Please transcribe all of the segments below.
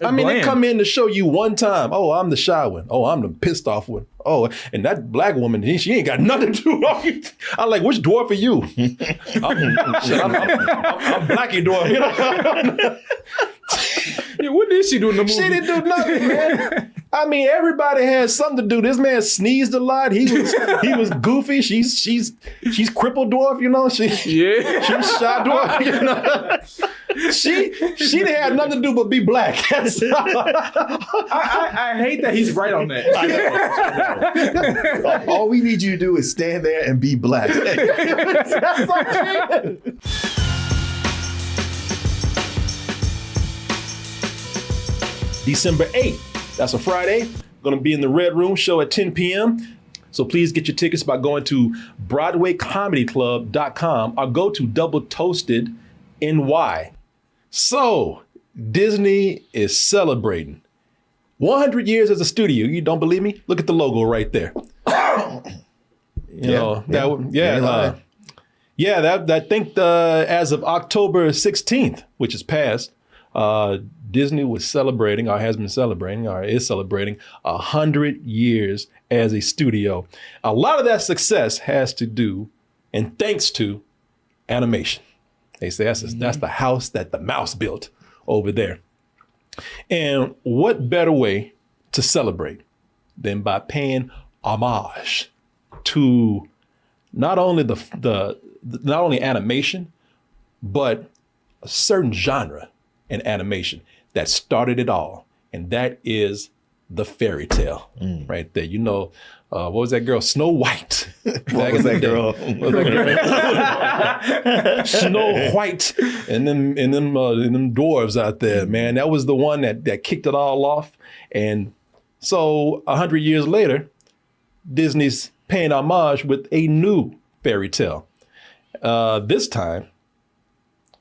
I mean, they come in to show you one time. Oh, I'm the shy one. Oh, I'm the pissed off one. Oh, and that black woman, she ain't got nothing to do with it. I'm like, which dwarf are you? I'm Blackie dwarf. You know? Yeah, what did she do in the movie? She didn't do nothing, man. I mean, everybody has something to do. This man sneezed a lot. He was goofy. She's crippled dwarf, you know. She's shy dwarf, you know. She didn't have nothing to do but be black. I hate that he's right on that. All we need you to do is stand there and be black. That's what December 8th, that's a Friday. Going to be in the Red Room show at 10 p.m. So please get your tickets by going to BroadwayComedyClub.com or go to Double Toasted NY. So Disney is celebrating 100 years as a studio. You don't believe me? Look at the logo right there. I think as of October 16th, which is past, Disney was celebrating, or has been celebrating, or is celebrating 100 years as a studio. A lot of that success has to do, and thanks to, animation. They say that's the house that the mouse built over there. And what better way to celebrate than by paying homage to not only not only animation, but a certain genre in animation that started it all, and that is the fairy tale right there. You know, what was that girl? Snow White. What was that girl? Snow White, and them dwarves out there, man. That was the one that kicked it all off. And so 100 years later, Disney's paying homage with a new fairy tale. This time,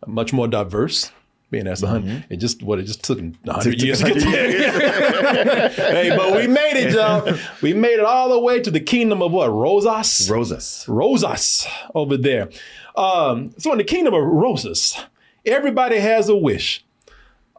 much more diverse. Being that's 100, it just took 100 years to get there. Hey, but we made it, y'all. We made it all the way to the kingdom of what? Rosas over there. So in the kingdom of Rosas, everybody has a wish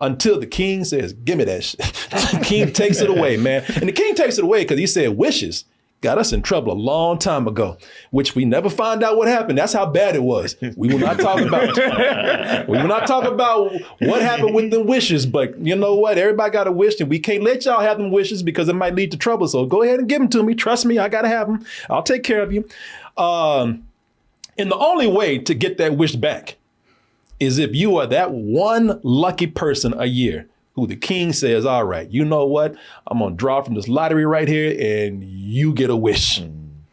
until the king says, "Give me that shit." The king takes it away, man. And the king takes it away because he said wishes got us in trouble a long time ago, which we never find out what happened. That's how bad it was. We will not talk about it. We will not talk about what happened with the wishes, but you know what? Everybody got a wish, and we can't let y'all have them wishes because it might lead to trouble. So go ahead and give them to me. Trust me, I got to have them. I'll take care of you. And the only way to get that wish back is if you are that one lucky person a year who the king says, all right, you know what? I'm going to draw from this lottery right here and you get a wish. And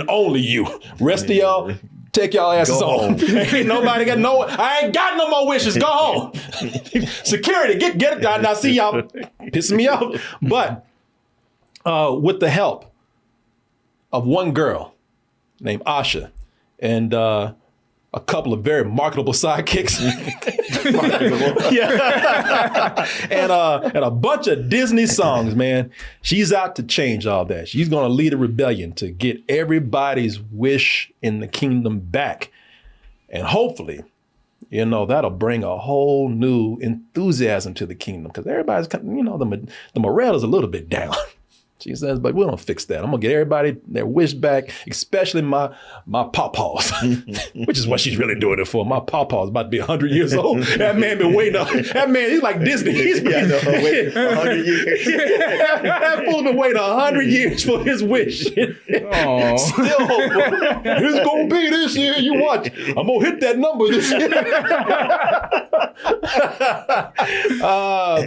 only you. Rest of y'all, take y'all asses home. Ain't nobody got I ain't got no more wishes. Go home. Security, get it done. Now see y'all pissing me off. But with the help of one girl named Asha and a couple of very marketable sidekicks. and a bunch of Disney songs, man. She's out to change all that. She's going to lead a rebellion to get everybody's wish in the kingdom back. And hopefully, you know, that'll bring a whole new enthusiasm to the kingdom because everybody's, you know, the morale is a little bit down. She says, but we don't fix that. I'm going to get everybody their wish back, especially my pawpaws, which is what she's really doing it for. My pawpaw's about to be 100 years old. That man been waiting. That man, he's like Disney. He's been waiting 100 years. That fool been waiting 100 years for his wish. Still hopeful. It's going to be this year. You watch. I'm going to hit that number this year.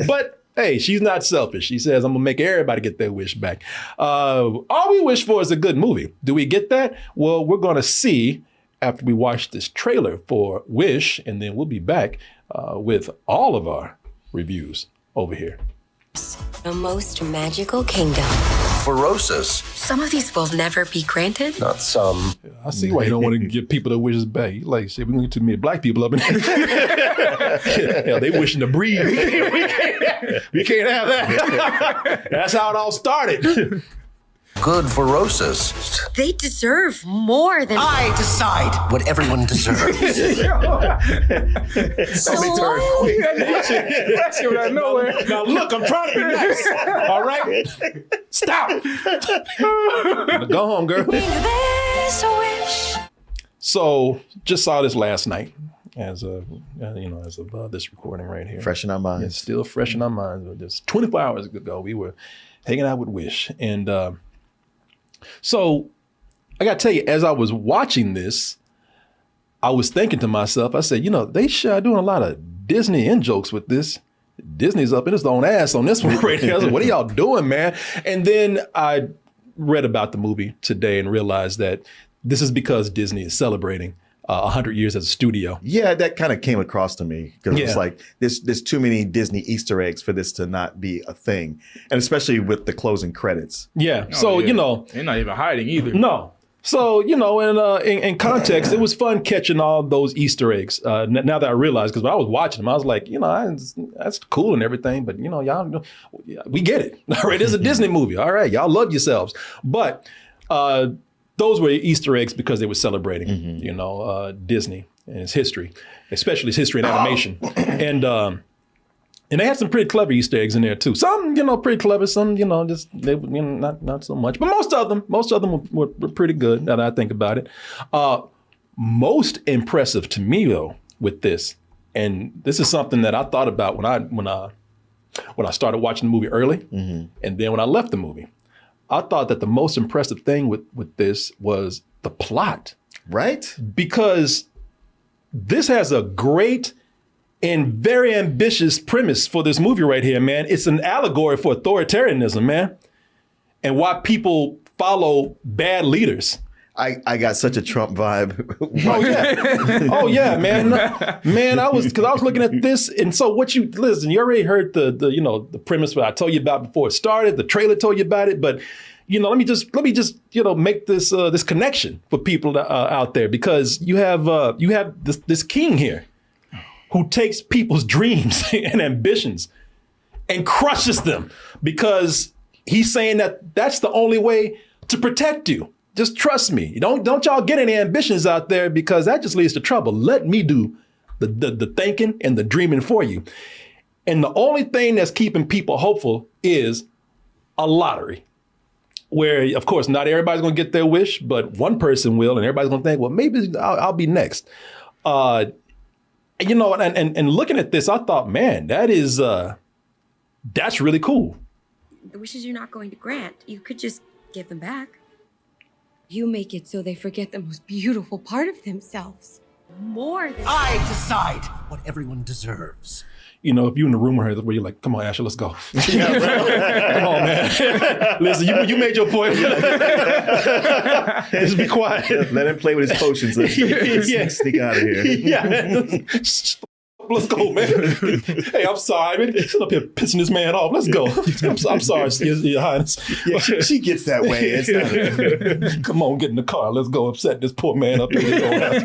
But hey, she's not selfish. She says, I'm going to make everybody get their wish back. All we wish for is a good movie. Do we get that? Well, we're going to see after we watch this trailer for Wish, and then we'll be back with all of our reviews over here. The most magical kingdom. For Rosas. Some of these will never be granted. Not some. I see why you don't want to give people their wishes back. Like, shit, we don't get too many black people up in here. Hell, they wishing to breathe. We can't have that. That's how it all started. good for roses. They deserve more than. I decide what everyone deserves. That shit out of nowhere. Now look, I'm trying to be nice. All right? Stop. Go home, girl. There's a wish. So just saw this last night as of this recording right here. Fresh in our minds. It's still fresh in our minds. But just 24 hours ago, we were hanging out with Wish. And so I got to tell you, as I was watching this, I was thinking to myself, I said, they sure doing a lot of Disney in-jokes with this. Disney's up in its own ass on this one right here. I was like, what are y'all doing, man? And then I read about the movie today and realized that this is because Disney is celebrating 100 years as a studio. Yeah, that kind of came across to me because Yeah. it's like there's too many Disney Easter eggs for this to not be a thing, and especially with the closing credits. Yeah. Oh, So, yeah. They're not even hiding either. No. So, in context, it was fun catching all those Easter eggs. Now that I realized, because when I was watching them, I was like, that's cool and everything, but, y'all, we get it. All right, it's a Disney movie. All right, y'all love yourselves. But those were Easter eggs because they were celebrating, Disney and its history, especially its history in animation. And they had some pretty clever Easter eggs in there too. Some, pretty clever. Some, not so much. But most of them were pretty good. Now that I think about it. Most impressive to me though with this, and this is something that I thought about when I started watching the movie early, and then when I left the movie, I thought that the most impressive thing with this was the plot, Right? because this has a great and very ambitious premise for this movie right here, man. It's an allegory for authoritarianism, man, and why people follow bad leaders. I got such a Trump vibe. Oh yeah, oh yeah, man. I was looking at this, and so you already heard the premise that I told you about before it started. The trailer told you about it, but let me just make this connection for people out there, because you have this king here who takes people's dreams and ambitions and crushes them because he's saying that that's the only way to protect you. Just trust me. Don't y'all get any ambitions out there, because that just leads to trouble. Let me do the thinking and the dreaming for you. And the only thing that's keeping people hopeful is a lottery, where, of course, not everybody's going to get their wish, but one person will, and everybody's going to think, well, maybe I'll be next. And looking at this, I thought, man, that's really cool. The wishes you're not going to grant, you could just give them back. You make it so they forget the most beautiful part of themselves. More than I decide what everyone deserves. If you're in the room where you're like, come on, Asher, let's go. Come on, man. Listen, you made your point. Just be quiet. Let him play with his potions. Let's sneak out of here. Yeah. Let's go, man. Hey, I'm sorry. Man. Sit up here pissing this man off. Let's go. I'm sorry, Your Highness. Yeah, she gets that way. It's not Come on, get in the car. Let's go upset this poor man up here.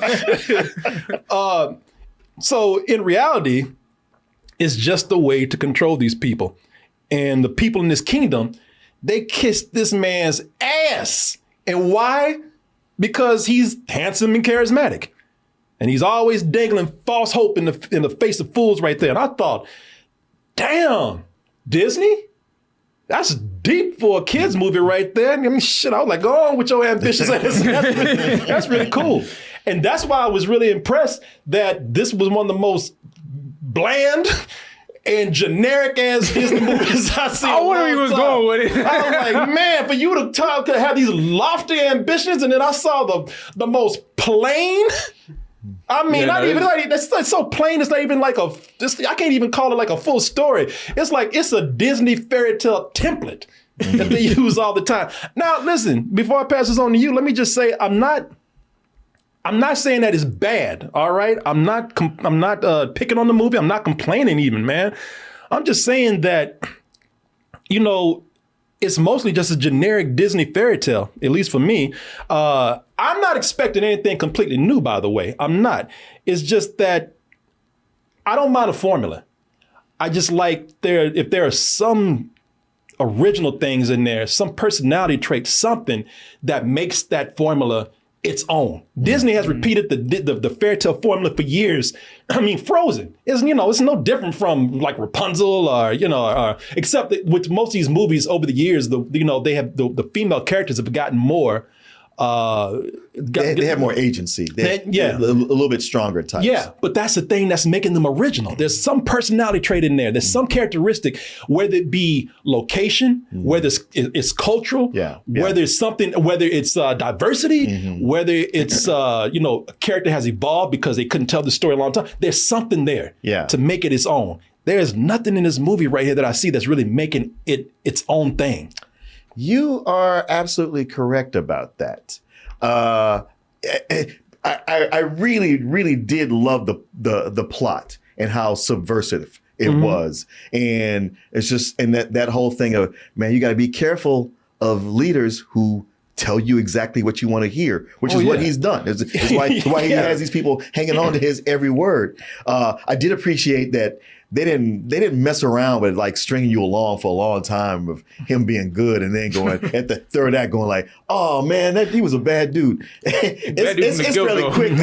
So in reality, it's just a way to control these people. And the people in this kingdom, they kiss this man's ass. And why? Because he's handsome and charismatic. And he's always dangling false hope in the face of fools right there. And I thought, damn, Disney? That's deep for a kid's movie right there. I mean, shit, I was like, go on with your ambitious ass. That's really cool. And that's why I was really impressed that this was one of the most bland and generic ass Disney movies I've seen. I wonder where he was going with it. I was like, man, for you to have these lofty ambitions, and then I saw the most plain. I mean, that's so plain. It's not even like I can't even call it like a full story. It's a Disney fairy tale template that they use all the time. Now, listen, before I pass this on to you, let me just say I'm not saying that it's bad. All right, I'm not picking on the movie. I'm not complaining even, man. I'm just saying that it's mostly just a generic Disney fairy tale, at least for me. I'm not expecting anything completely new, by the way. I'm not. It's just that I don't mind a formula. I just like if there are some original things in there, some personality traits, something that makes that formula its own. Disney has repeated the fairy tale formula for years. I mean, Frozen is, it's no different from like Rapunzel or, except that with most of these movies over the years, they have the female characters have gotten more. They have more agency. They're a little bit stronger types. Yeah, but that's the thing that's making them original. There's some personality trait in there. There's some characteristic, whether it be location, whether it's cultural, whether it's something, whether it's diversity, whether it's a character has evolved because they couldn't tell the story a long time. There's something there to make it its own. There's nothing in this movie right here that I see that's really making it its own thing. You are absolutely correct about that. I really, really did love the plot and how subversive it was. And it's just, and that whole thing of, man, you got to be careful of leaders who tell you exactly what you want to hear, which is what he's done. It's why he has these people hanging on to his every word. I did appreciate that they didn't mess around with like stringing you along for a long time of him being good and then going at the third act going like, oh man, he was a bad dude. It's fairly quick.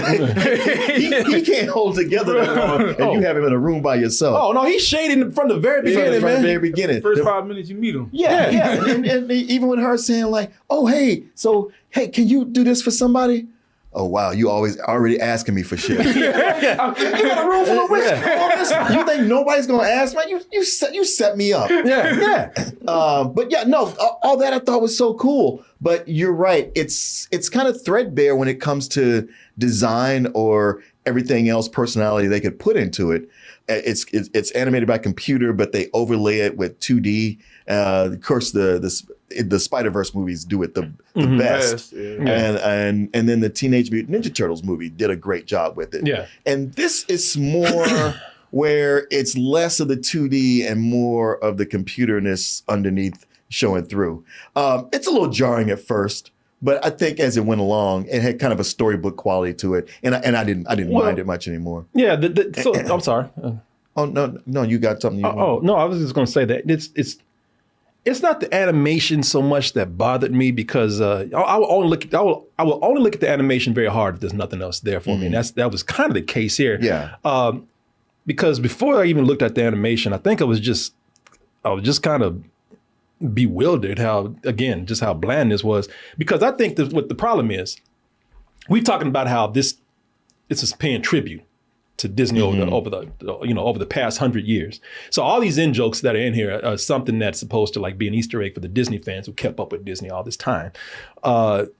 he can't hold together that long and you have him in a room by yourself. Oh no, he's shading from the very beginning, man. From the very beginning. First 5 minutes you meet him. Yeah. And even with her saying like, oh hey, can you do this for somebody? Oh wow, you already asking me for shit. You got a room full of witches. You think nobody's gonna ask, man? You set me up. But yeah, no, all that I thought was so cool. But you're right, it's kind of threadbare when it comes to design or everything else, personality they could put into it. It's animated by computer, but they overlay it with 2D. Of course, the Spider-Verse movies do it the best. And then the Teenage Mutant Ninja Turtles movie did a great job with it. Yeah. And this is more where it's less of the 2D and more of the computerness underneath showing through. It's a little jarring at first, but I think as it went along, it had kind of a storybook quality to it, and I didn't mind it much anymore. Yeah. So I'm sorry. Oh no, you got something. No, I was just going to say that it's not the animation so much that bothered me because I will only look at the animation very hard if there's nothing else there for me, and that was kind of the case here. Yeah. Because before I even looked at the animation, I think I was just kind of bewildered how bland this was, because I think that what the problem is, we're talking about how this is paying tribute to Disney over the past 100 years. So all these in jokes that are in here are something that's supposed to like be an Easter egg for the Disney fans who kept up with Disney all this time. But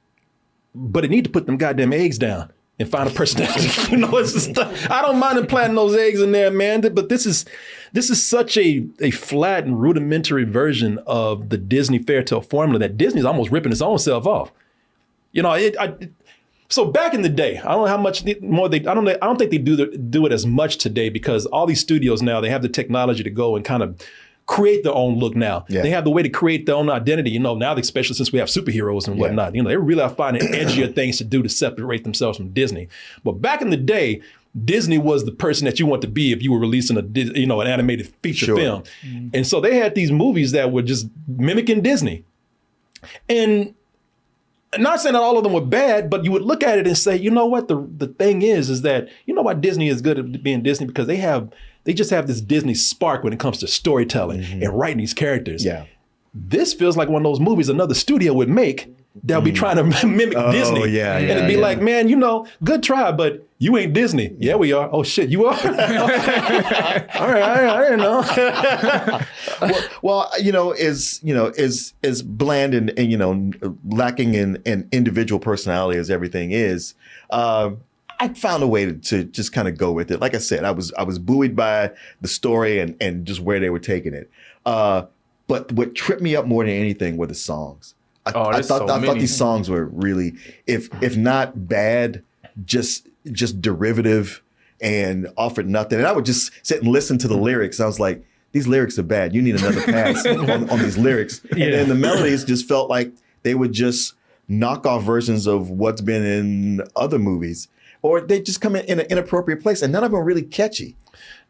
it need to put them goddamn eggs down and find a personality. It's just, I don't mind them planting those eggs in there, man. But this is such a flat and rudimentary version of the Disney fairy tale formula that Disney's almost ripping its own self off. So back in the day, I don't know how much more I don't think they do it as much today, because all these studios now, they have the technology to go and kind of create their own look now. Yeah. They have the way to create their own identity. Now, especially since we have superheroes and whatnot, they really are finding edgier things to do to separate themselves from Disney. But back in the day, Disney was the person that you want to be if you were releasing an animated feature film. Mm-hmm. And so they had these movies that were just mimicking Disney. And not saying that all of them were bad, but you would look at it and say, you know what, the thing is that, why Disney is good at being Disney, because they just have this Disney spark when it comes to storytelling and writing these characters. Yeah. This feels like one of those movies another studio would make that'll be trying to mimic Disney. Yeah, and it'd be like, man, good try, but you ain't Disney. Yeah, we are. Oh shit, you are? All right, I didn't know. As bland and lacking in individual personality as everything is, I found a way to just kind of go with it. Like I said, I was buoyed by the story and just where they were taking it. But what tripped me up more than anything were the songs. I thought these songs were really, if not bad, just derivative and offered nothing. And I would just sit and listen to the lyrics. I was like, these lyrics are bad. You need another pass on these lyrics. Yeah. And then the melodies just felt like they were just knockoff versions of what's been in other movies. Or they just come in an inappropriate place, and none of them are really catchy.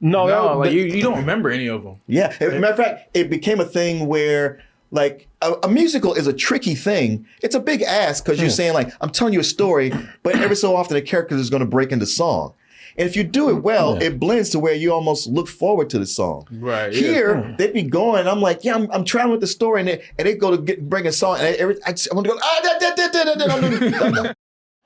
No, you don't remember any of them. Yeah. As a matter of fact, it became a thing where Like a musical is a tricky thing. It's a big ask because you're saying like, I'm telling you a story, but every so often the character is going to break into song. And if you do it well, it blends to where you almost look forward to the song. Right. Here, they be going, I'm like, yeah, I'm trying with the story, and they go to bring a song, and I want to go,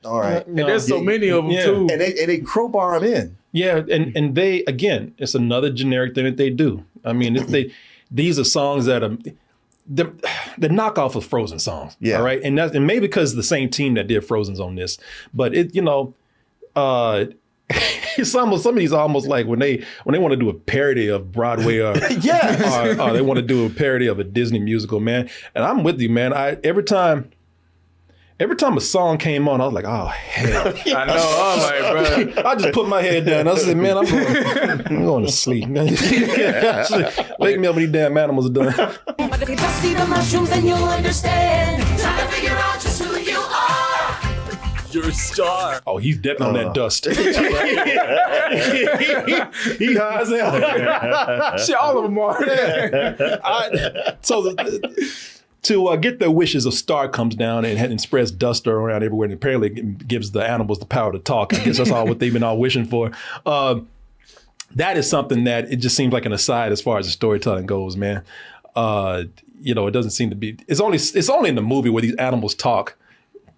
all right. And there's so many of them too. And they crowbar them in. Yeah, and they, again, it's another generic thing that they do. I mean, these are songs that are the knockoff of Frozen songs. Yeah. All right. And maybe because the same team that did Frozen's on this, but some of these are almost like when they want to do a parody of Broadway or or they want to do a parody of a Disney musical, man. And I'm with you, man. Every time a song came on, I was like, oh hell. I know. I'm like, bro. I just put my head down. I said, man, I'm going to sleep. Wake me up when these damn animals are done. But if you just see the mushrooms, then you'll understand. Try to figure out just who you are. You're a star. Oh, he's definitely on that dust. He high as hell. Shit, all of them are. To get their wishes, a star comes down and spreads dust around everywhere, and apparently it gives the animals the power to talk. I guess that's all what they've been all wishing for. That is something that it just seems like an aside as far as the storytelling goes, man. It doesn't seem to be. It's only in the movie where these animals talk,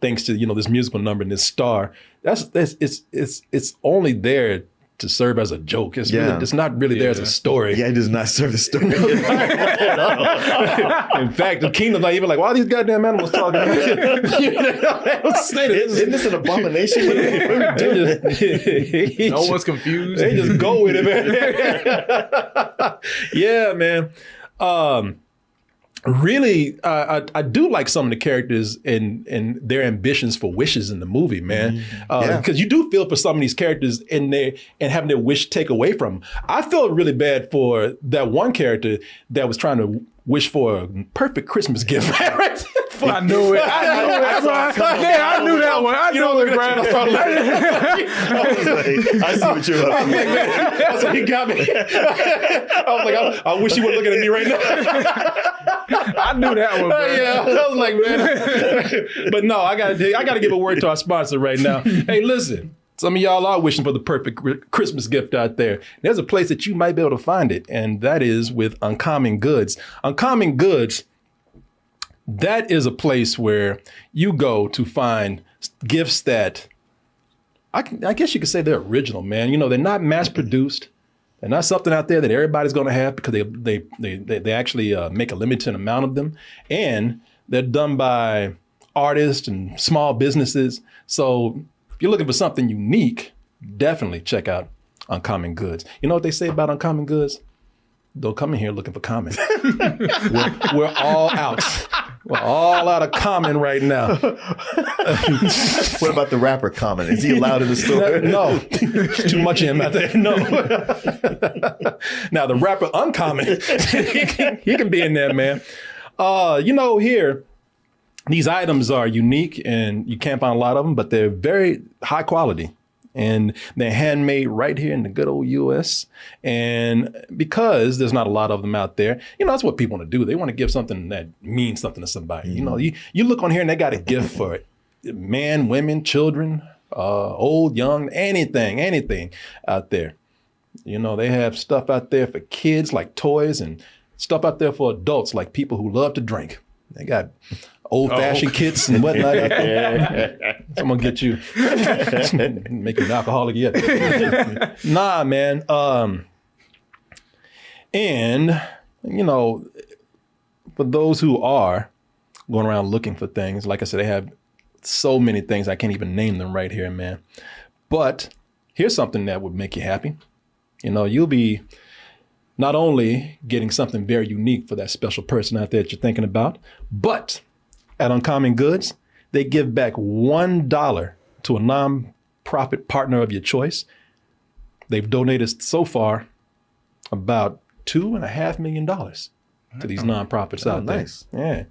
thanks to this musical number and this star. It's only there to serve as a joke. It's not really there as a story. Yeah, it does not serve the story. In fact, the kingdom's not even like, why are these goddamn animals talking? Isn't this an abomination? No one's confused. They just go with it, man. Yeah, man. Really, I do like some of the characters and their ambitions for wishes in the movie, man. Because you do feel for some of these characters and having their wish take away from them. I felt really bad for that one character that was trying to wish for a perfect Christmas gift. Right? I knew it. I knew that one. I knew it, Brian. I see what you're like. I was like, he got me. I was like, I wish he was looking at me right now. I knew that one, bro. Yeah, I was like, man. But no, I gotta give a word to our sponsor right now. Hey, listen. Some of y'all are wishing for the perfect Christmas gift out there. There's a place that you might be able to find it, and that is with Uncommon Goods. Uncommon Goods, that is a place where you go to find gifts that I guess you could say they're original, man. They're not mass produced. They're not something out there that everybody's going to have because they actually make a limited amount of them, and they're done by artists and small businesses. So if you're looking for something unique, definitely check out Uncommon Goods. You know what they say about Uncommon Goods? Don't come in here looking for common. We're all out. We're all out of common right now. What about the rapper Common? Is he allowed in the store? No. Too much of him out there. No. Now, the rapper Uncommon, he can be in there, man. Here, these items are unique and you can't find a lot of them, but they're very high quality. And they're handmade right here in the good old U.S. And because there's not a lot of them out there, that's what people want to do. They want to give something that means something to somebody. Mm-hmm. You look on here and they got a gift for men, women, children, old, young, anything out there. They have stuff out there for kids like toys and stuff out there for adults like people who love to drink. They got old-fashioned kits and whatnot out there. I'm gonna get you, make you an alcoholic yet. Nah, man. And for those who are going around looking for things, like I said, they have so many things I can't even name them right here, man. But here's something that would make you happy. You'll be not only getting something very unique for that special person out there that you're thinking about, but at Uncommon Goods, they give back $1 to a nonprofit partner of your choice. They've donated so far about $2.5 million to these nonprofits out there. Nice. Yeah.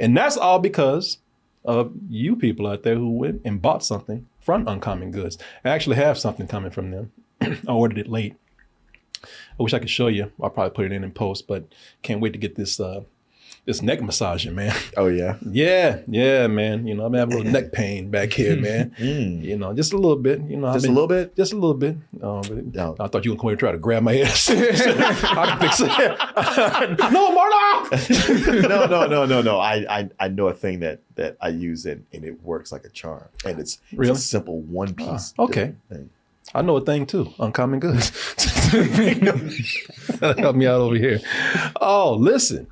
And that's all because of you people out there who went and bought something from Uncommon Goods. I actually have something coming from them. I ordered it late. I wish I could show you. I'll probably put it in post, but can't wait to get this this neck massaging, man. Oh yeah. Yeah, man. You know, I'm having a little neck pain back here, man. You know, just a little bit. You know, Just a little bit? Just a little bit. No. I thought you were going to try to grab my ass. I can fix it. No, Marla. No. I know a thing that I use and it works like a charm. And it's Really? a simple one piece. Okay. thing. I know a thing too. Uncommon goods. Help me out over here. Oh, listen.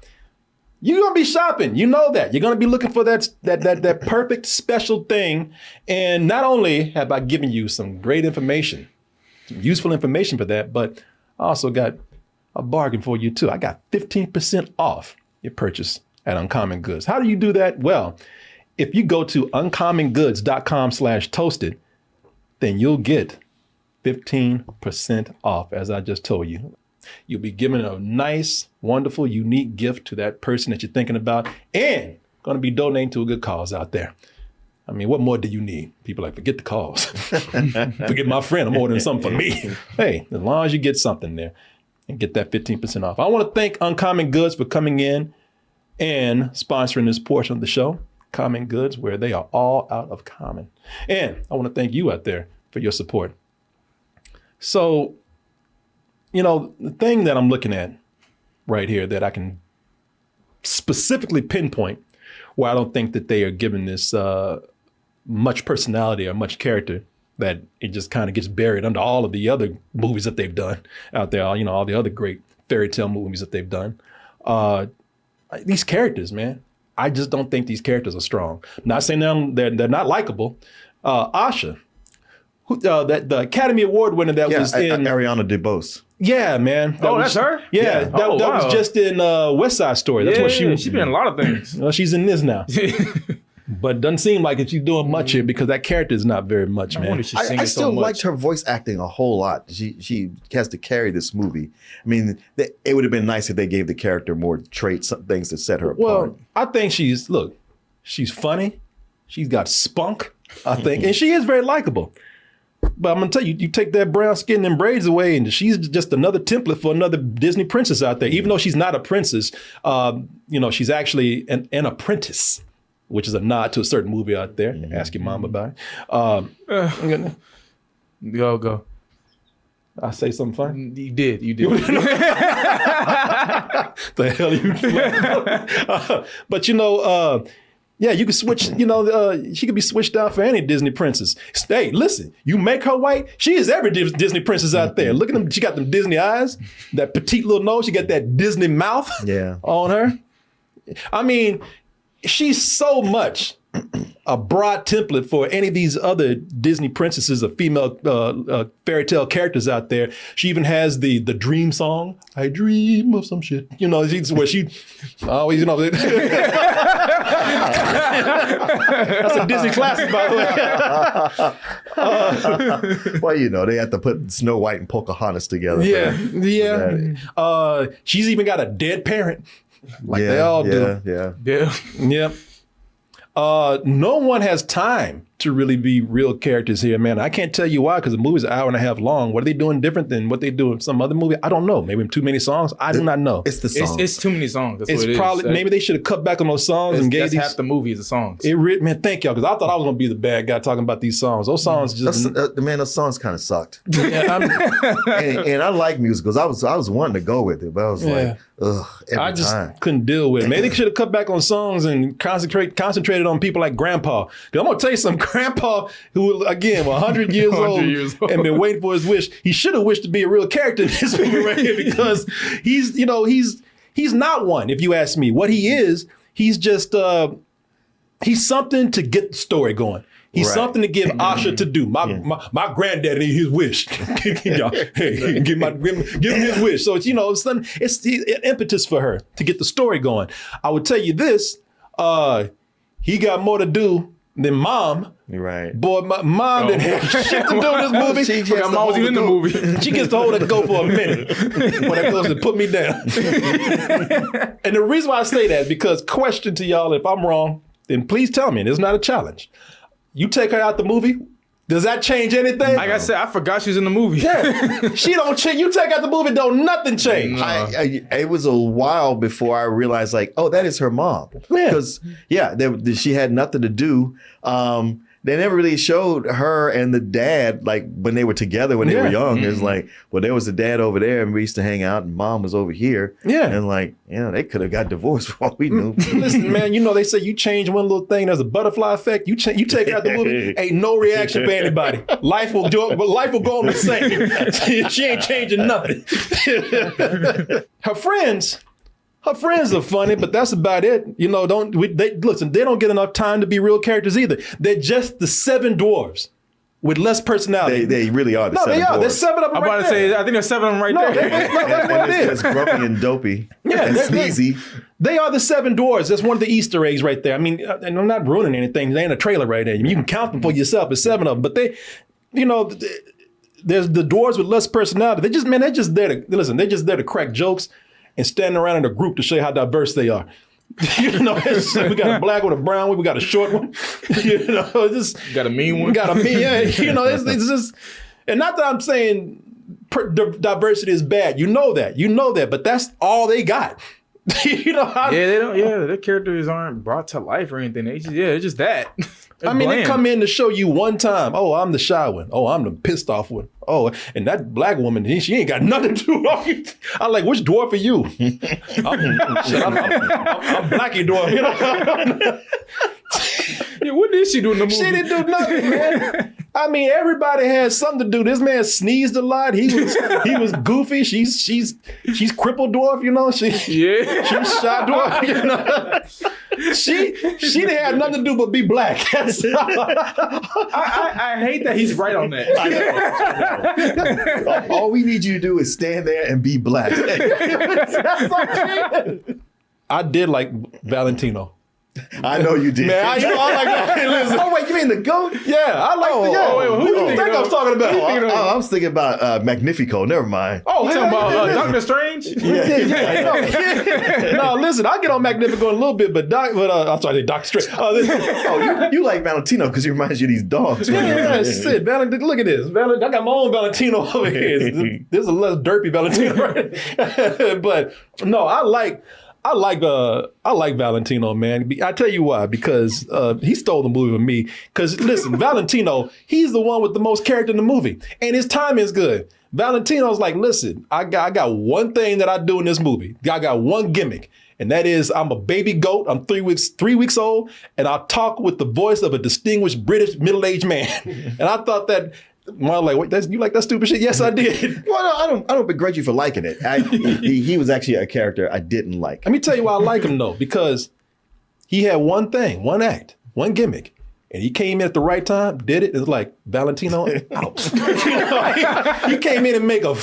You're gonna be shopping. You know that. You're gonna be looking for that perfect special thing. And not only have I given you some great information, some useful information for that, but I also got a bargain for you too. I got 15% off your purchase at Uncommon Goods. How do you do that? Well, if you go to uncommongoods.com/toasted, then you'll get 15% off, as I just told you. You'll be giving a nice, wonderful, unique gift to that person that you're thinking about, and going to be donating to a good cause out there. I mean, what more do you need? People are like, forget the cause. Forget my friend, I'm ordering something for me. Hey, as long as you get something there and get that 15% off. I want to thank Uncommon Goods for coming in and sponsoring this portion of the show, Common Goods, where they are all out of common. And I want to thank you out there for your support. So, you know, the thing that I'm looking at right here that I can specifically pinpoint where I don't think that they are giving this much personality or much character, that it just kind of gets buried under all of the other movies that they've done out there, you know, all the other great fairy tale movies that they've done. These characters, man, I just don't think these characters are strong. Not saying they're not likable. Asha, the Academy Award winner that was in Ariana DeBose. Yeah, man. That's her? Yeah, that was just in West Side Story. That's what she's been in a lot of things. Well, she's in this now. But doesn't seem like she's doing much here because that character is not very much, man. I still liked her voice acting a whole lot. She has to carry this movie. I mean, it would have been nice if they gave the character more traits, some things that set her apart. Well, I think she's funny. She's got spunk, I think. And she is very likable. But I'm gonna tell you, you take that brown skin and braids away, and she's just another template for another Disney princess out there. Even though she's not a princess, you know, she's actually an apprentice, which is a nod to a certain movie out there. Ask your mama about it. Go. I say something funny? You did. The hell you? But you know, yeah, you can switch. You know, she could be switched out for any Disney princess. Hey, listen, you make her white, she is every Disney princess out there. Look at them. She got them Disney eyes, that petite little nose. She got that Disney mouth on her. I mean, she's so much a broad template for any of these other Disney princesses or female fairy tale characters out there. She even has the dream song, I dream of some shit. You know, where she always, you know. That's a Disney classic, by the way. Well, you know, they have to put Snow White and Pocahontas together. Yeah. She's even got a dead parent, like they all do. Yeah. No one has time to really be real characters here, man. I can't tell you why, because the movie's an hour and a half long. What are they doing different than what they do in some other movie? I don't know. Maybe too many songs? I do not know. It's the songs. It's too many songs. That's it's what it probably is. Maybe they should have cut back on those songs and gave that's these. half the movie is the songs. Man, thank y'all, because I thought I was gonna be the bad guy talking about these songs. Those songs just man, those songs kind of sucked. yeah, and I like musicals. I was wanting to go with it, but I was like, ugh, I just couldn't deal with it. Maybe they should have cut back on songs and concentrated on people like Grandpa. Because I'm gonna tell you something, Grandpa, who again 100 years old and been waiting for his wish, he should have wished to be a real character in this movie right here, because he's not one, if you ask me. What he is, he's just he's something to get the story going. He's something to give Asha to do. My granddad needed his wish. Hey, give him his wish. So it's, you know, it's an impetus for her to get the story going. I would tell you this, he got more to do than Mom. Right. Boy, my Mom didn't have shit to do in this movie. Mom was even in the movie. She gets to hold that goat for a minute when that goes to put me down. And the reason why I say that is because, question to y'all, if I'm wrong, then please tell me. And it's not a challenge. You take her out the movie, Does that change anything? Like I said, I forgot she was in the movie. Yeah. She don't change. You take out the movie, don't nothing change. It was a while before I realized, like, oh, that is her mom. Yeah. Because, she had nothing to do. They never really showed her and the dad, like, when they were together when they were young. It's like, well, there was a dad over there and we used to hang out and mom was over here. Yeah. And like, they could have got divorced for all we knew. Listen, man, they say you change one little thing, there's a butterfly effect. You take out the movie, ain't no reaction for anybody. Life will go on the same. She ain't changing nothing. Her friends are funny, but that's about it. They don't get enough time to be real characters either. They're just the 7 dwarves with less personality. They really are the 7 dwarves. There's 7 of them. I'm about to say, I think there's 7 of them right there. That's what it is. It's grumpy and dopey and sneezy. They are the 7 dwarves. That's one of the Easter eggs right there. I mean, and I'm not ruining anything. They ain't a trailer right there. You can count them for yourself. It's 7 of them. But they, there's the dwarves with less personality. They're just there to crack jokes and standing around in a group to show you how diverse they are. We got a black one, a brown one, we got a short one. Got a mean one. Got a mean, it's just, and not that I'm saying diversity is bad. You know that, but that's all they got. Their characters aren't brought to life or anything. It's just that. They come in to show you one time. Oh, I'm the shy one. Oh, I'm the pissed off one. Oh, and that black woman, she ain't got nothing to do with it. I'm like, which dwarf are you? I'm Blackie dwarf. What did she do in the movie? She didn't do nothing, man. I mean, everybody has something to do. This man sneezed a lot. He was goofy. She's crippled dwarf, She's shy dwarf, She didn't have nothing to do but be black. I hate that he's right on that. All we need you to do is stand there and be black. I did like Valentino. I know you did. Man, I like that. Listen. Oh, wait, you mean the GOAT? Yeah, I like the who you think I was talking about? I was thinking about Magnifico. Never mind. Oh, you talking about Doctor Strange? No, listen, I'll get on Magnifico in a little bit, but I'm sorry, Dr. Strange. You like Valentino because he reminds you of these dogs. Yeah, shit. Look at this. I got my own Valentino over here. This is a less derpy Valentino, right? But no, I like Valentino, man. I tell you why, because he stole the movie from me. Because listen, Valentino, he's the one with the most character in the movie, and his timing is good. Valentino's like, listen, I got one thing that I do in this movie. I got one gimmick, and that is I'm a baby goat. I'm 3 weeks old, and I talk with the voice of a distinguished British middle-aged man. And I thought that. Well, like, wait, you like that stupid shit? Yes, I did. Well, I don't begrudge you for liking it. He was actually a character I didn't like. Let me tell you why I like him though, because he had one thing, one act, one gimmick, and he came in at the right time, did it. It's like Valentino out. He came in and made a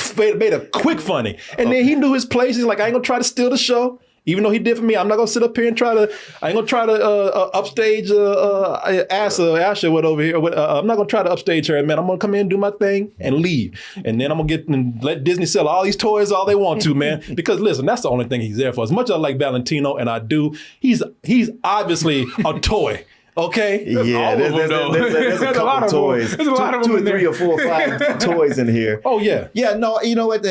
quick funny, and then he knew his place. He's like, I ain't gonna try to steal the show. Even though he did for me, I'm not gonna sit up here and I ain't gonna try to upstage Asha what over here. I'm not gonna try to upstage her, man. I'm gonna come in, do my thing, and leave. And then I'm gonna get and let Disney sell all these toys all they want to, man. Because listen, that's the only thing he's there for. As much as I like Valentino, and I do, he's obviously a toy. Okay. Yeah, there's a couple toys. There's a lot of 2 or 3 or 4 or 5 toys in here. Oh yeah. Yeah. No, you know what?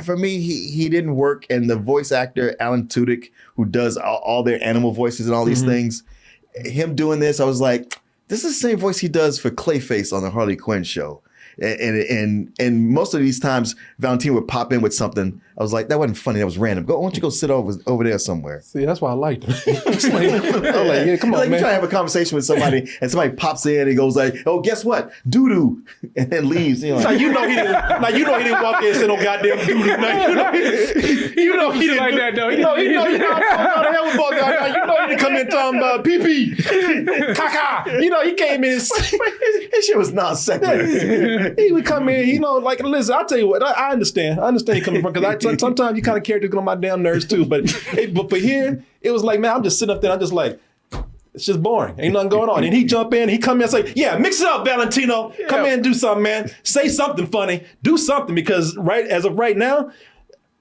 For me, he didn't work, and the voice actor Alan Tudyk, who does all their animal voices and all these things, him doing this, I was like, this is the same voice he does for Clayface on the Harley Quinn show. And most of these times, Valentino would pop in with something. I was like, that wasn't funny. That was random. Why don't you go sit over there somewhere? See, that's why I liked him. I'm like, yeah, come on, like, man. You try to have a conversation with somebody, and somebody pops in and goes like, "Oh, guess what? Doo-doo," and then leaves. You know, like, you know he didn't walk in and say no goddamn doo-doo. You know he didn't like that though. You know he didn't come in talking about pee-pee, caca. You know, he came in. This shit was non sequitur. He would come in, like, listen, I'll tell you what, I understand. I understand you coming from, because sometimes you kind of characters get on my damn nerves too. But for here, it was like, man, I'm just sitting up there, I'm just like, it's just boring. Ain't nothing going on. And he jump in, he come in and say, yeah, mix it up, Valentino. Come in and do something, man. Say something funny. Do something, because as of right now,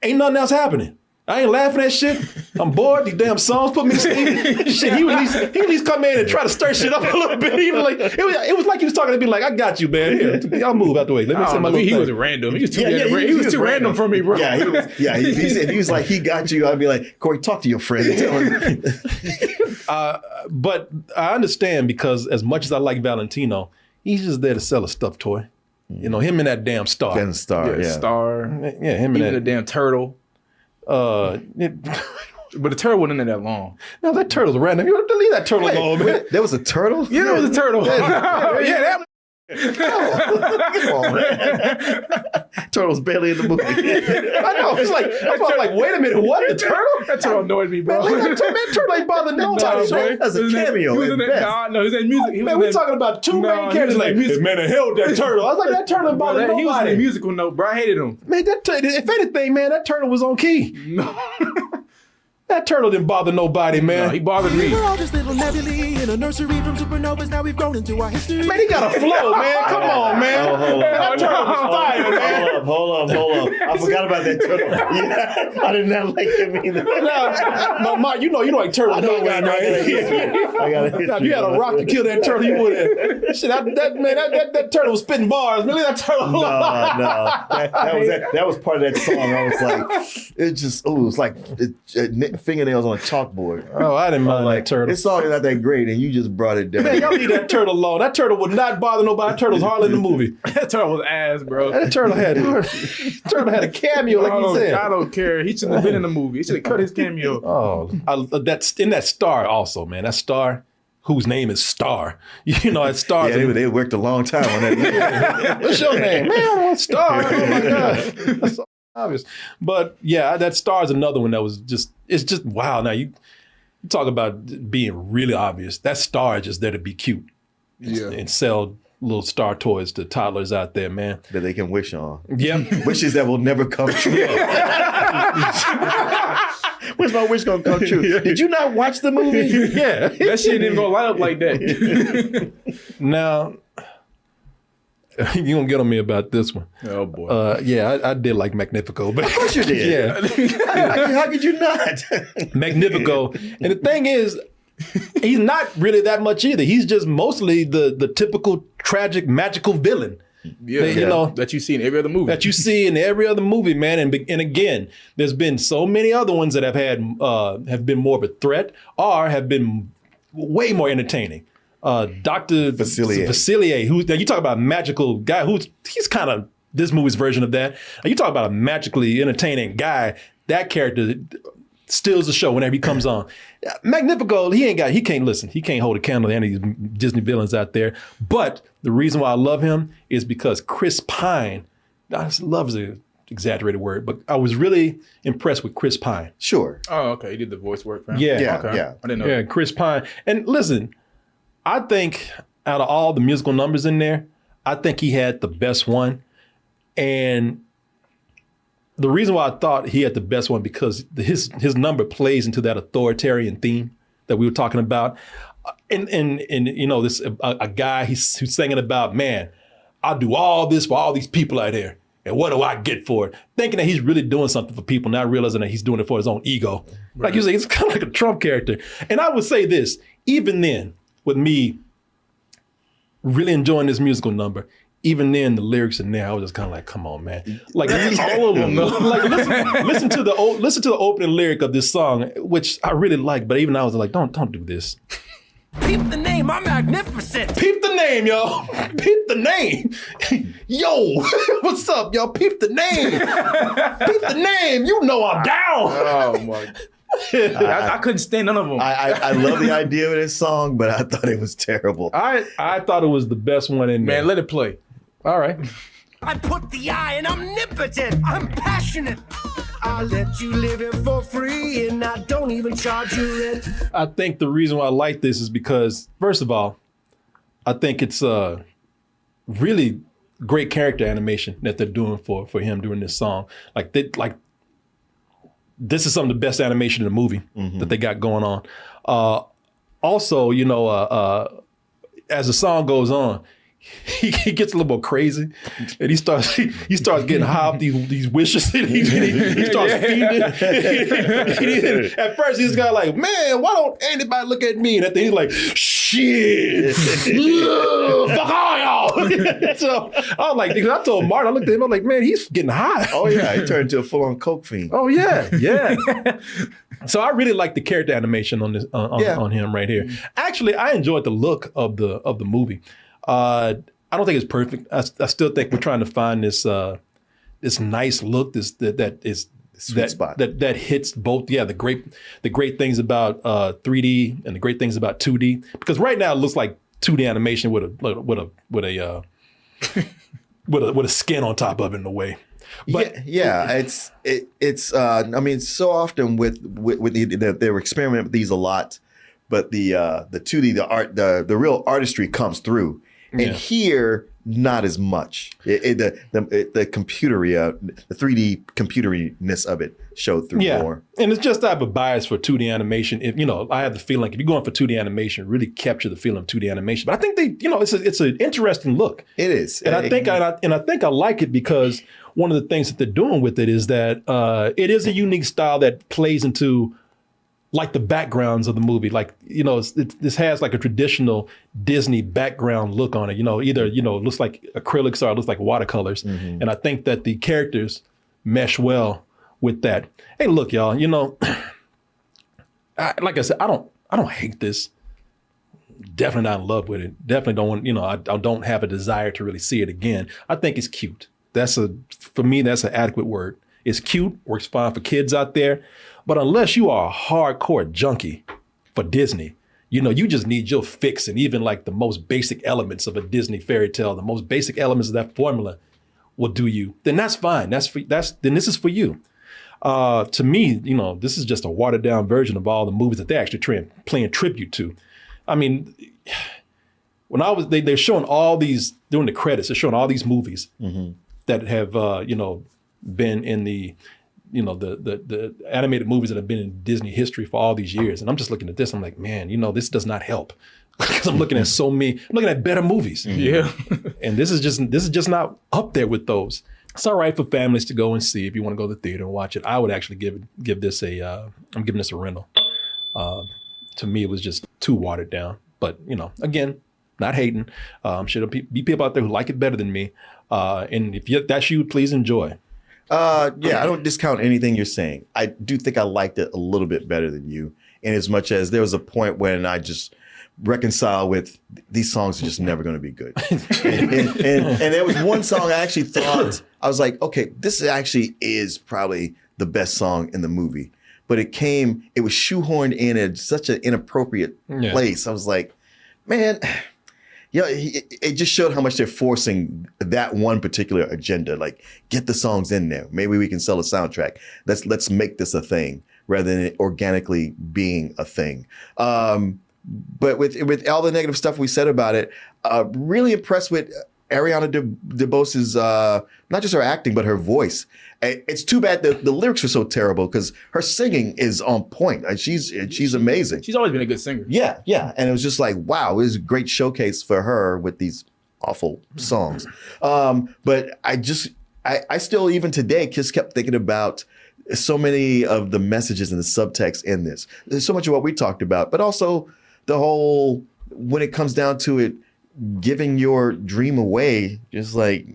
ain't nothing else happening. I ain't laughing at shit. I'm bored. These damn songs put me to sleep. Shit, he would at least come in and try to stir shit up a little bit. Even like it was like he was talking to me like, I got you, man. Here, y'all move out the way. Let me say my little He thing. was random. He was too he was too random for me, bro. Yeah, if he was like, he got you, I'd be like, Corey, talk to your friend. And tell him. But I understand because as much as I like Valentino, he's just there to sell a stuffed toy. You know, him and that damn star. Then Star, yeah. Star. Yeah, him and Even that the damn turtle. But the turtle wasn't in there that long. No, that turtle's random. You leave that turtle alone, man. There was a turtle? Yeah, there was a turtle. Yeah, Come on, man. Turtle's barely in the movie. I know. It's like, I was like, wait a minute, what? The turtle? That turtle annoyed me, bro. Man, that turtle ain't bothering nobody, bro. That's a cameo. He was at in that, best. no, he was in music. Man, we talking about two main characters. Like, man, the hell with that turtle. I was like, that turtle ain't bothering He was in nobody. the musical note, bro. I hated him. Man, if anything, man, that turtle was on key. No. That turtle didn't bother nobody, man. No, he bothered me. We're all just little nebulae in a nursery from supernovas. Now we've grown into our history. Man, he got a flow, man. Come on, man. Oh, hold on. That turtle was fire, man. Hold on. I forgot about that turtle. Yeah, I did not like him either. No, Mike, you know you like turtles, no way, I got a history. If you had a rock to kill that turtle, you would have. Shit, that turtle was spitting bars. Really, that turtle. No. That was part of that song. I was like, it was like fingernails on a chalkboard. Oh, I didn't mind that turtle. This song is not that great, and you just brought it down. Man, y'all leave that turtle alone. That turtle would not bother nobody. That turtle's hardly in the movie. That turtle was ass, bro. That turtle had a cameo, like you said. I don't care. He shouldn't have been in the movie. He should have cut his cameo. That's in that Star also, man. That Star, whose name is Star. You know, that Star. Yeah, they worked a long time on that. What's your name? Man, I want Star. Oh my God. That's so obvious. But yeah, that Star is another one that was it's just wow. Now you talk about being really obvious. That Star is just there to be cute. And sell little star toys to toddlers out there, man. That they can wish on. Yeah. Wishes that will never come true. When's my wish gonna come true? Did you not watch the movie? Yeah. That shit didn't go light up like that. Now, you gonna get on me about this one. Oh boy. Yeah, I did like Magnifico, but Of course you did. Yeah. How could you not? Magnifico. And the thing is, he's not really that much either. He's just mostly the typical tragic, magical villain. You know, that you see in every other movie. That you see in every other movie, man. And again, there's been so many other ones that have been more of a threat or have been way more entertaining. Dr. Facilier, who you talk about a magical guy, he's kind of this movie's version of that. And you talk about a magically entertaining guy, that character steals the show whenever he comes on. Magnifico, he can't listen. He can't hold a candle to any of these Disney villains out there. But the reason why I love him is because Chris Pine, I love is an exaggerated word, but I was really impressed with Chris Pine. Sure. Oh, okay. He did the voice work for him. Yeah. Okay. Yeah. I didn't know. Yeah, Chris Pine. And listen, I think out of all the musical numbers in there, I think he had the best one. And the reason why I thought he had the best one because his number plays into that authoritarian theme that we were talking about. And you know, this a guy who's singing about, man, I'll do all this for all these people out here. And what do I get for it? Thinking that he's really doing something for people, not realizing that he's doing it for his own ego. Right. Like you say, it's kind of like a Trump character. And I would say this, even then, with me really enjoying this musical number, even then the lyrics in there, I was just kind of like, come on, man. Like all of them. Like listen to the opening lyric of this song, which I really like, but even I was like, don't do this. Peep the name, I'm magnificent. Peep the name, y'all. Peep the name. Yo, what's up, y'all? Peep the name. Peep the name. You know I'm down. Oh my. I couldn't stand none of them. I love the idea of this song, but I thought it was terrible. I thought it was the best one in there. Man, let it play. All right. I put the eye and I'm omnipotent. I'm passionate. I let you live it for free and I don't even charge you rent. I think the reason why I like this is because, first of all, I think it's a really great character animation that they're doing for him during this song. This is some of the best animation in the movie that they got going on. Also, you know, as the song goes on, he gets a little more crazy, and he starts getting high off these wishes, and he starts feeding. At first, he's got like, man, why don't anybody look at me? And then he's like, shit, fuck all y'all. So I was like, because I told Martin, I looked at him, I'm like, man, he's getting high. Oh yeah, he turned into a full-on coke fiend. Oh yeah. So I really like the character animation on this on him right here. Actually, I enjoyed the look of the movie. I don't think it's perfect. I still think we're trying to find this this nice look, that hits both. Yeah, the great things about 3D and the great things about 2D. Because right now it looks like 2D animation with a skin on top of it in a way. But it's I mean, so often with they're experimenting with these a lot, but the 2D, the art, the real artistry comes through. And here, not as much. The computery, the 3D computeriness of it showed through more. And it's just I have a bias for 2D animation. If I have the feeling if you're going for 2D animation, really capture the feeling of 2D animation. But I think it's an interesting look. It is, and I think I like it because one of the things that they're doing with it is that it is a unique style that plays into like the backgrounds of the movie. Like, this has like a traditional Disney background look on it. Either it looks like acrylics or it looks like watercolors. Mm-hmm. And I think that the characters mesh well with that. Hey, look, y'all, like I said, I don't hate this. Definitely not in love with it. Definitely don't want, I don't have a desire to really see it again. I think it's cute. For me, that's an adequate word. It's cute, works fine for kids out there. But unless you are a hardcore junkie for Disney, you just need your fix, and even like the most basic elements of a Disney fairy tale, the most basic elements of that formula will do you, then that's fine. Then this is for you. To me, this is just a watered down version of all the movies that they're actually playing tribute to. I mean, when they're showing all these, during the credits, they're showing all these movies that have, been in the animated movies that have been in Disney history for all these years. And I'm just looking at this, I'm like, man, this does not help. Because I'm looking at better movies. Yeah. And this is just not up there with those. It's all right for families to go and see if you want to go to the theater and watch it. I would actually give this I'm giving this a rental. To me, it was just too watered down. But, again, not hating. I'm sure there'll be people out there who like it better than me. And if that's you, please enjoy. I don't discount anything you're saying. I do think I liked it a little bit better than you, in as much as there was a point when I just reconciled with these songs are just never going to be good. and there was one song I actually thought, I was like, okay, this actually is probably the best song in the movie. But it was shoehorned in at such an inappropriate place. I was like, man, it just showed how much they're forcing that one particular agenda. Like, get the songs in there. Maybe we can sell a soundtrack. Let's make this a thing rather than it organically being a thing. But with all the negative stuff we said about it, really impressed with Ariana DeBose's, not just her acting, but her voice. It's too bad the lyrics are so terrible because her singing is on point. She's amazing. She's always been a good singer. Yeah. And it was just like, wow, it was a great showcase for her with these awful songs. But I still, even today, just kept thinking about so many of the messages and the subtext in this. There's so much of what we talked about, but also the whole, when it comes down to it, giving your dream away, just like,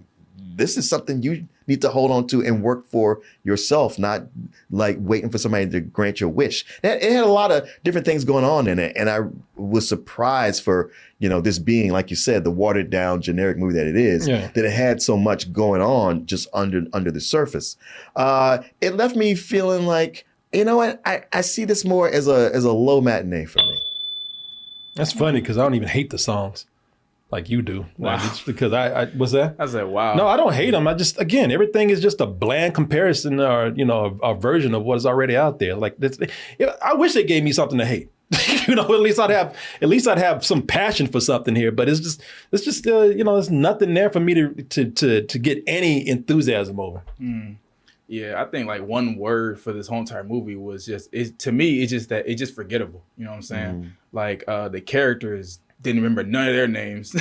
this is something you need to hold on to and work for yourself, not like waiting for somebody to grant your wish. It had a lot of different things going on in it. And I was surprised for, this being, like you said, the watered down generic movie that it is, that it had so much going on just under the surface. It left me feeling like, you know what, I see this more as a low matinee for me. That's funny because I don't even hate the songs like you do. Wow. Like, because I what's that? I said, wow. No, I don't hate them. I just, again, everything is just a bland comparison or, a version of what is already out there. Like, I wish they gave me something to hate. At least I'd have some passion for something here. But it's just there's nothing there for me to get any enthusiasm over. Mm. Yeah, I think like one word for this whole entire movie was to me, it's just forgettable. You know what I'm saying? Like the characters didn't remember none of their names.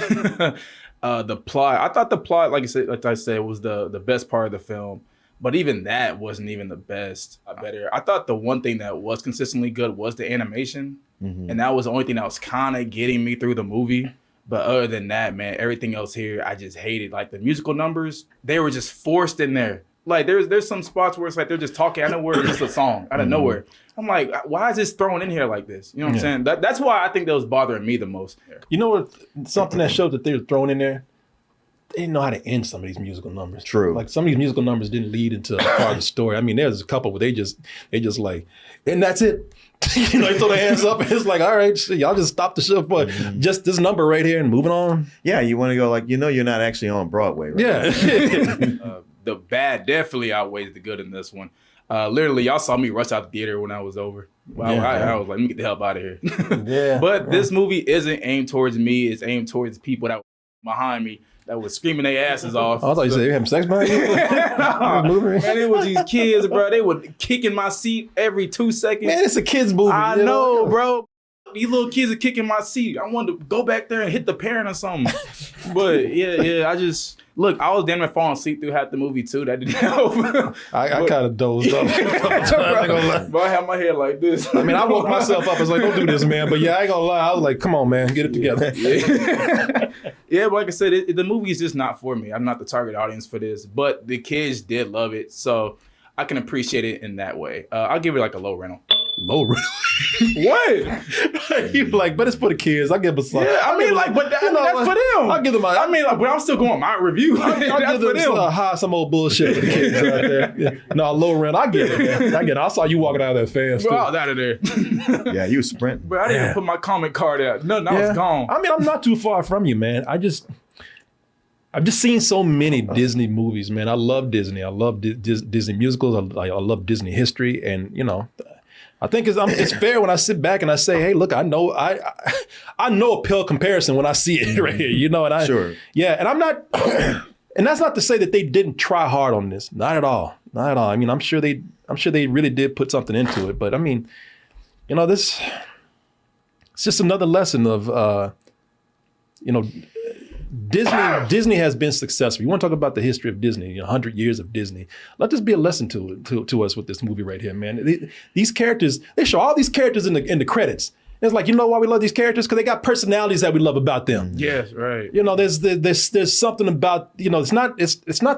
The plot, I thought the plot, like I said, was the best part of the film. But even that wasn't even the best. I thought the one thing that was consistently good was the animation. And that was the only thing that was kind of getting me through the movie. But other than that, man, everything else here, I just hated. Like the musical numbers, they were just forced in there. Like there's some spots where it's like they're just talking out of nowhere, just a song out of nowhere. I'm like, why is this thrown in here like this? You know what I'm saying? That's why I think that was bothering me the most. You know what? Something that showed that they were thrown in there. They didn't know how to end some of these musical numbers. True. Like some of these musical numbers didn't lead into a part of the story. I mean, there's a couple where they just like, and that's it. You know, they throw their hands up and it's like, all right, shit, y'all just stop the show for just this number right here and moving on. Yeah, you want to go like, you're not actually on Broadway, right? Yeah. The bad definitely outweighs the good in this one. Literally, y'all saw me rush out the theater when I was over. I was like, let me get the hell out of here. But this movie isn't aimed towards me. It's aimed towards people that were behind me that was screaming their asses off. I thought you said you having sex behind you. Man, it was these kids, bro. They were kicking my seat every 2 seconds. Man, it's a kid's movie. I know, bro. These little kids are kicking my seat. I wanted to go back there and hit the parent or something. But yeah, I was damn near falling asleep through half the movie too. That didn't help. I kind of dozed off. Bro, I had my head like this. I mean, I woke myself up. I was like, don't do this, man. But yeah, I ain't gonna lie. I was like, come on, man, get it together. Yeah, but like I said, the movie is just not for me. I'm not the target audience for this. But the kids did love it, so I can appreciate it in that way. I'll give it like a low rental. Low rental? What? You like, but it's for the kids. I give them some. Yeah, I mean, like, but that's for them. I'll give them. But I'm still going my review. I'll give them some old bullshit for the kids out there. Yeah. No, low rent. I get it, man. I saw you walking out of that fast. Bro, I was out of there. Yeah, you was sprinting. Bro, I didn't even put my comment card out. No, I was gone. I mean, I'm not too far from you, man. I've just seen so many Disney movies, man. I love Disney. I love Disney musicals. I love Disney history, and I think it's fair when I sit back and I say, hey, look, I know a pale comparison when I see it right here, Sure. Yeah, and I'm not, and that's not to say that they didn't try hard on this. Not at all. I mean, I'm sure they really did put something into it, but I mean, it's just another lesson of, Disney has been successful. You want to talk about the history of Disney, 100 years of Disney. Let this be a lesson to us with this movie right here, man. These characters, they show all these characters in the credits. And it's like, you know why we love these characters? Because they got personalities that we love about them. Yes, right. There's something about, it's not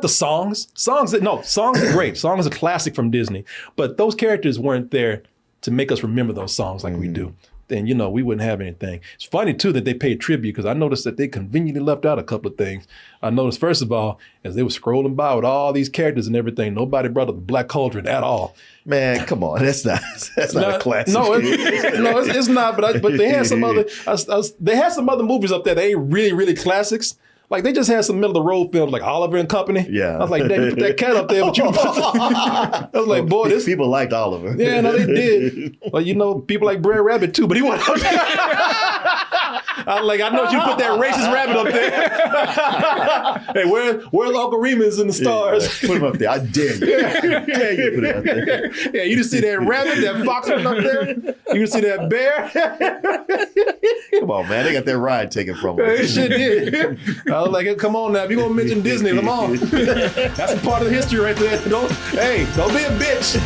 the songs. Songs are great. Songs are classic from Disney. But those characters weren't there to make us remember those songs like we do. Then we wouldn't have anything. It's funny too that they paid tribute because I noticed that they conveniently left out a couple of things. I noticed first of all, as they were scrolling by with all these characters and everything, nobody brought up the Black Cauldron at all. Man, come on, that's not a classic. No, it's not. But they had some other. They had some other movies up there that ain't really, really classics. Like they just had some middle of the road films like Oliver and Company. Yeah. I was like, Dad, you put that cat up there, but you I was like, boy, this people liked Oliver. Yeah, no, they did. Well, people like Brer Rabbit too, but he wasn't up there. I was like, I know you put that racist rabbit up there. Hey, where's Uncle Remus in the stars? Yeah, put him up there. I dare you. I dare you to put it up there. Yeah, you just see that rabbit, that fox went up there. You can see that bear. Come on, man. They got their ride taken from them. They sure did. I was like, come on now. If you're going to mention Disney, come on. That's a part of the history right there. Don't be a bitch.